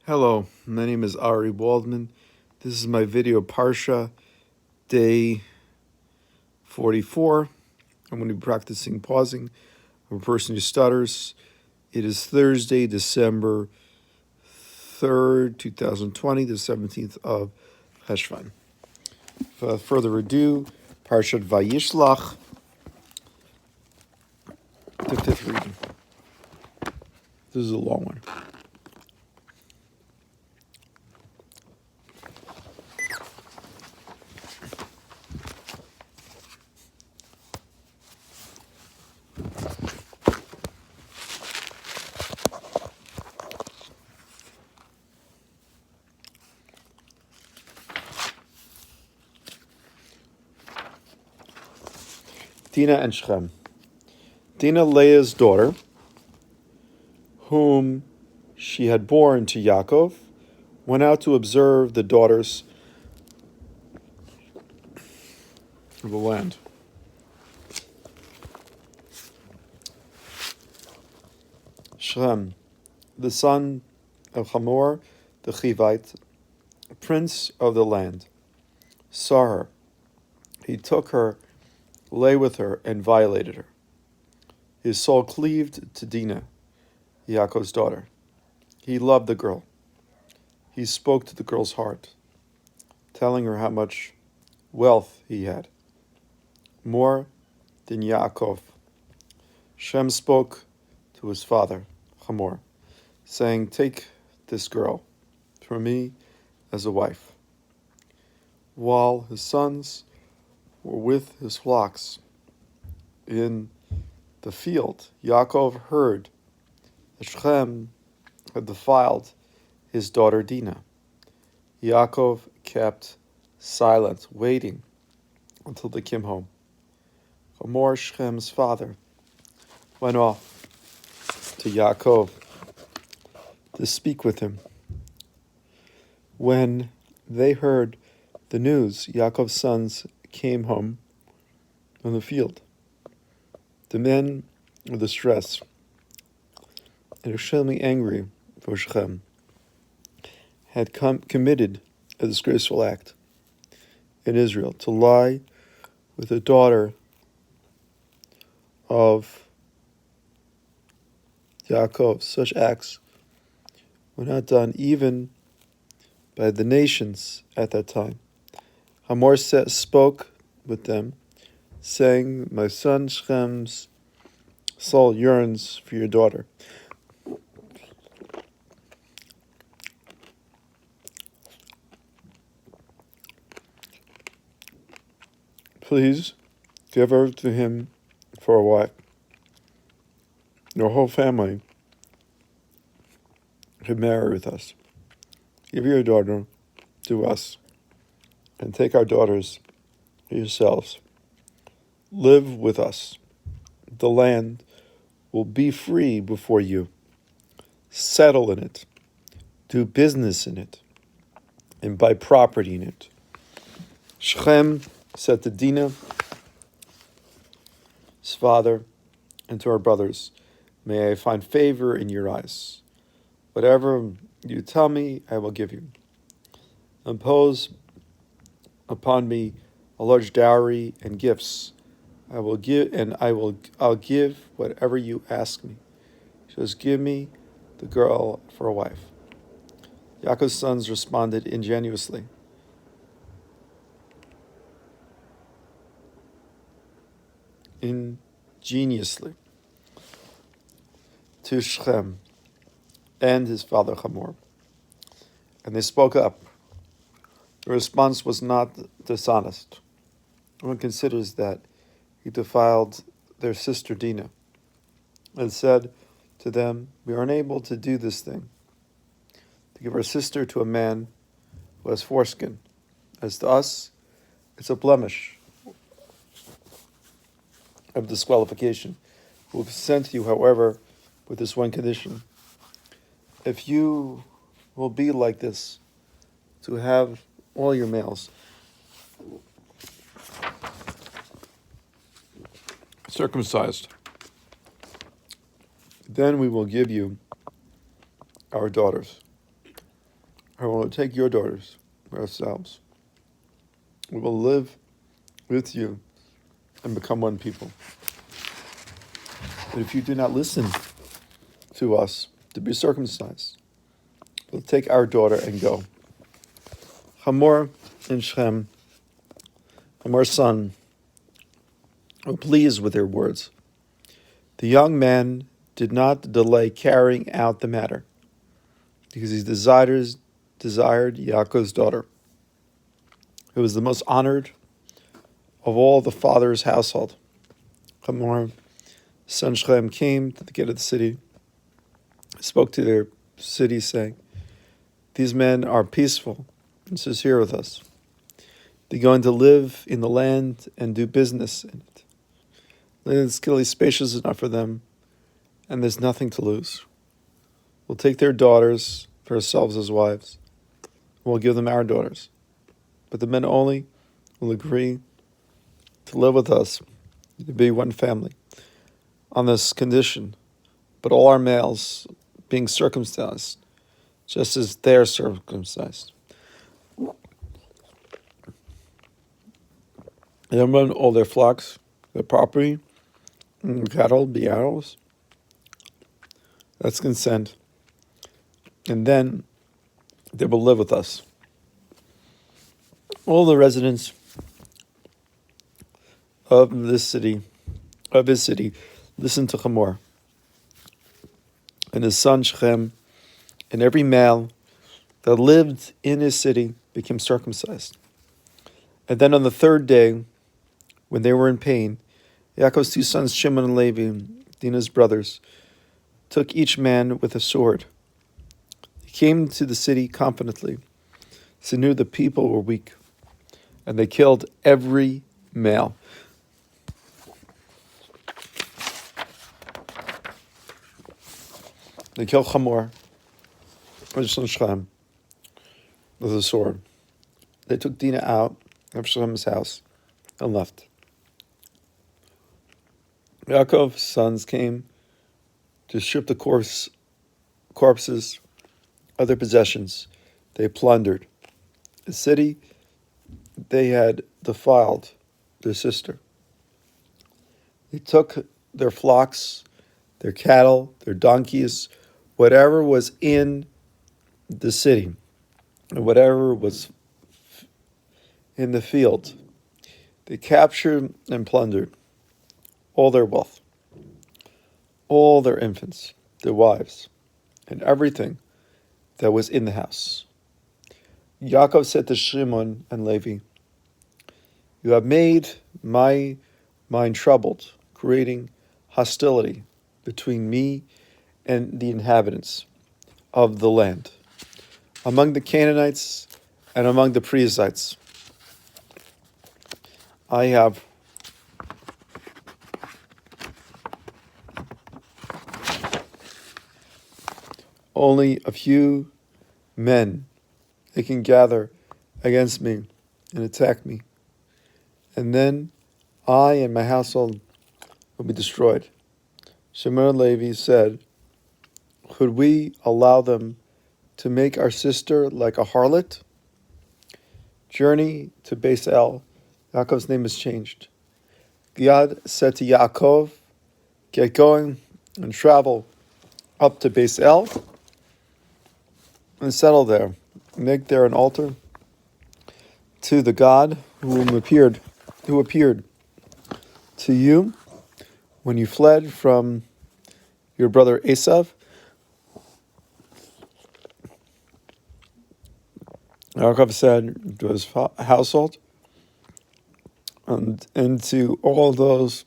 Hello, my name is Ari Waldman. This is my video parsha, day 44. I'm going to be practicing pausing. I'm a person who stutters. It is Thursday, December 3rd, 2020, the 17th of Cheshvan. Without further ado, Parshat Vayishlach, the fifth reading. This is a long one. Dinah and Shechem. Dinah, Leah's daughter, whom she had borne to Yaakov, went out to observe the daughters of the land. Shechem, the son of Hamor the Chivite, prince of the land, saw her. He took her, lay with her, and violated her. His soul cleaved to Dinah, Yaakov's daughter. He loved the girl. He spoke to the girl's heart, telling her how much wealth he had, more than Yaakov. Shem spoke to his father, Hamor, saying, "Take this girl for me as a wife." While his sons were with his flocks in the field, Yaakov heard that Shechem had defiled his daughter Dinah. Yaakov kept silent, waiting until they came home. Hamor, Shechem's father, went off to Yaakov to speak with him. When they heard the news, Yaakov's sons came home from the field. The men were distressed and extremely angry, for Shechem had committed a disgraceful act in Israel to lie with the daughter of Yaakov. Such acts were not done even by the nations at that time. Hamor spoke with them, saying, "My son Shechem's soul yearns for your daughter. Please give her to him for a wife. Your whole family should marry with us. Give your daughter to us, and take our daughters yourselves. Live with us. The land will be free before you. Settle in it. Do business in it, and buy property in it." Shechem said to Dinah, his father, and to our brothers, "May I find favor in your eyes. Whatever you tell me, I will give you. Impose upon me a large dowry and gifts. I'll give whatever you ask me. Just give me the girl for a wife." Yaakov's sons responded ingenuously, to Shechem and his father Hamor, and they spoke up. The response was not dishonest. One considers that he defiled their sister Dinah, and said to them, "We are unable to do this thing, to give our sister to a man who has foreskin. As to us, it's a blemish of disqualification. We will send to you, however, with this one condition: if you will be like this, to have all your males circumcised, then we will give you our daughters." and we will take your daughters for ourselves. We will live with you and become one people. But if you do not listen to us to be circumcised, we'll take our daughter and go. Hamor and Shem, Hamor's son, were pleased with their words. The young man did not delay carrying out the matter, because he desired Yaakov's daughter, who was the most honored of all the father's household. Hamor, son Shem, came to the gate of the city, spoke to their city, saying, "These men are peaceful and sincere with us. They're going to live in the land and do business in it. The land is clearly spacious enough for them, and there's nothing to lose. We'll take their daughters for ourselves as wives. We'll give them our daughters. But the men only will agree to live with us, to be one family, on this condition, but all our males being circumcised, just as they're circumcised. And then run all their flocks, their property, and cattle, be ours. That's consent. And then they will live with us." All the residents of his city, listened to Hamor and his son Shechem, and every male that lived in his city became circumcised. And then on the third day, when they were in pain, Yaakov's two sons, Shimon and Levi, Dinah's brothers, took each man with a sword. They came to the city confidently, so knew the people were weak, and they killed every male. They killed Hamor, his son Shechem, with a sword. They took Dinah out of Shechem's house and left. Yaakov's sons came to strip the corpses of their possessions. They plundered the city. They had defiled their sister. They took their flocks, their cattle, their donkeys, whatever was in the city, and whatever was in the field. They captured and plundered all their wealth, all their infants, their wives, and everything that was in the house. Yaakov said to Shimon and Levi, "You have made my mind troubled, creating hostility between me and the inhabitants of the land, among the Canaanites and among the Perizzites. I have only a few men that can gather against me and attack me, and then I and my household will be destroyed." Shimon and Levi said, "Could we allow them to make our sister like a harlot?" Journey to Beis El. Yaakov's name is changed. Gad said to Yaakov, "Get going and travel up to Beis El and settle there. Make there an altar to the God who appeared to you when you fled from your brother Esav." Yaakov said to his household and to all those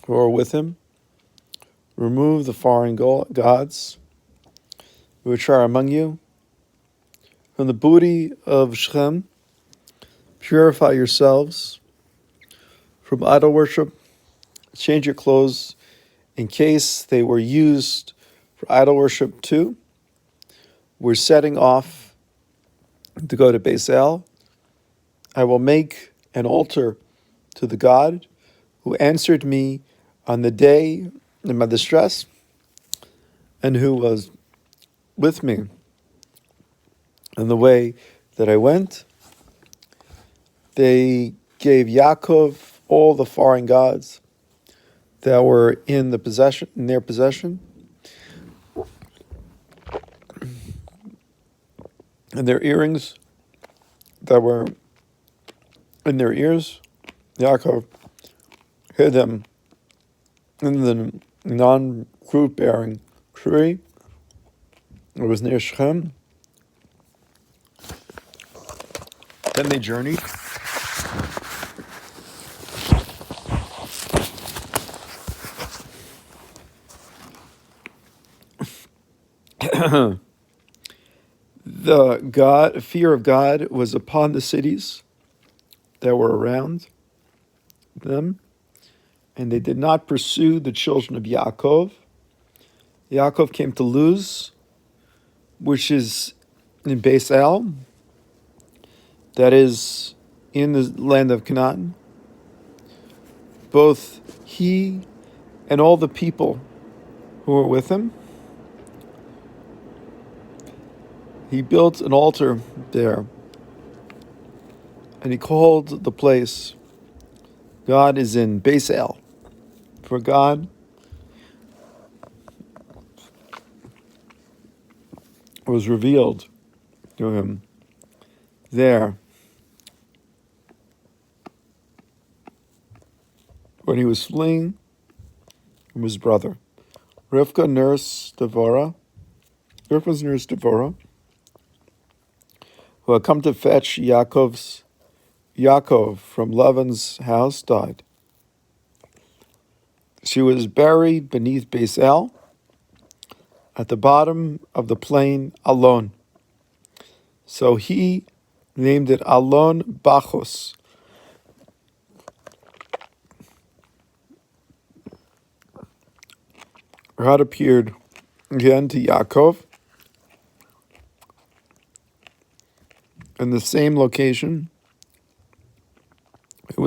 who are with him, "Remove the foreign gods which are among you. From the booty of Shechem, purify yourselves from idol worship. Change your clothes in case they were used for idol worship too. We're setting off to go to Beis El. I will make an altar to the God who answered me on the day of my distress and who was with me And the way that I went, they gave Yaakov all the foreign gods that were in their possession, and their earrings that were in their ears. Yaakov hid them in the non-fruit-bearing tree. It was near Shechem. Then they journeyed. The fear of God was upon the cities that were around them, and they did not pursue the children of Yaakov. Yaakov came to Luz, which is in Beis El, that is in the land of Canaan. Both he and all the people who were with him. He built an altar there, and he called the place, God is in Beis El, for God was revealed to him there when he was fleeing from his brother. Rivka's nurse Devorah, who had come to fetch Yaakov from Lavan's house, died. She was buried beneath Beis El at the bottom of the plain Alon. So he named it Alon Bachos. God appeared again to Yaakov in the same location